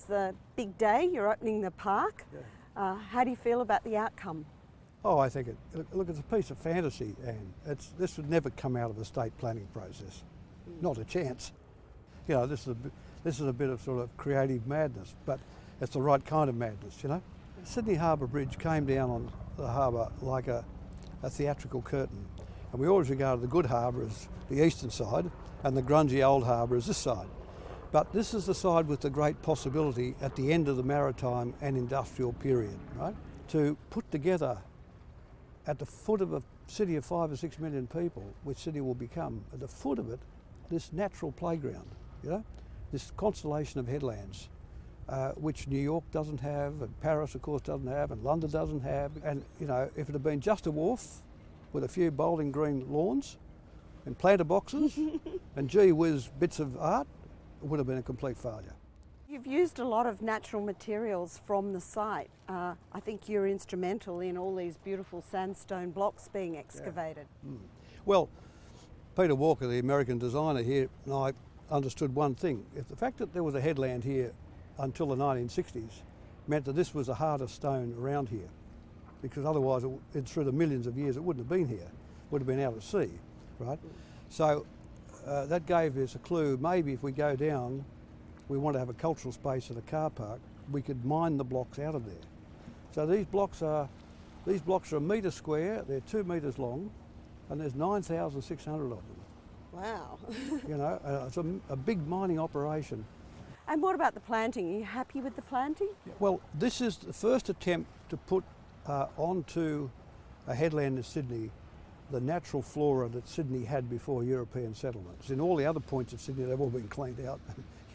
the big day. You're opening the park. Yeah. How do you feel about the outcome? Oh, I think look, it's a piece of fantasy, and this would never come out of the state planning process. Not a chance. You know, this is a bit of sort of creative madness, but it's the right kind of madness, you know. Sydney Harbour Bridge came down on the harbour like a theatrical curtain, and we always regarded the good harbour as the eastern side and the grungy old harbour as this side. But this is the side with the great possibility at the end of the maritime and industrial period, right? To put together at the foot of a city of 5 or 6 million people, which Sydney will become, at the foot of it, this natural playground, you know, this constellation of headlands, which New York doesn't have, and Paris, of course, doesn't have, and London doesn't have. And, you know, if it had been just a wharf with a few Bowling Green lawns and planter boxes and gee whiz bits of art, it would have been a complete failure. You've used a lot of natural materials from the site. I think you're instrumental in all these beautiful sandstone blocks being excavated. Yeah. Well, Peter Walker, the American designer here, and I understood one thing. If the fact that there was a headland here until the 1960s meant that this was the hardest stone around here, because otherwise through the millions of years it wouldn't have been here, it would have been out at sea, right? So that gave us a clue. Maybe if we go down, we want to have a cultural space and a car park, we could mine the blocks out of there. So these blocks are a metre square, they're 2 metres long, and there's 9,600 of them. Wow. You know, it's a big mining operation. And what about the planting? Are you happy with the planting? Well, this is the first attempt to put onto a headland in Sydney the natural flora that Sydney had before European settlements. In all the other points of Sydney, they've all been cleaned out,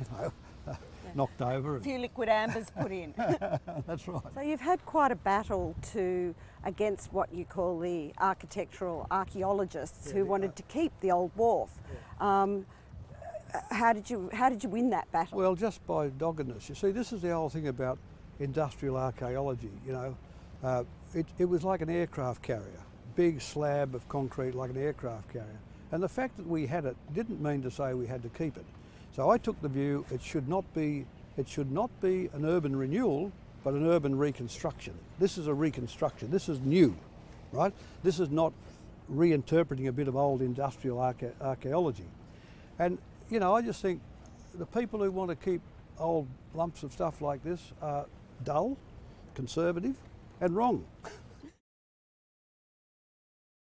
you know, knocked over. A few liquid ambers put in. That's right. So you've had quite a battle against what you call the architectural archaeologists who wanted to keep the old wharf. Yeah. How did you win that battle? Well, just by doggedness. You see, this is the old thing about industrial archaeology. You know, it was like an aircraft carrier, big slab of concrete like an aircraft carrier. And the fact that we had it didn't mean to say we had to keep it. So I took the view it should not be an urban renewal, but an urban reconstruction. This is a reconstruction. This is new, right? This is not reinterpreting a bit of old industrial archaeology. And you know, I just think the people who want to keep old lumps of stuff like this are dull, conservative, and wrong.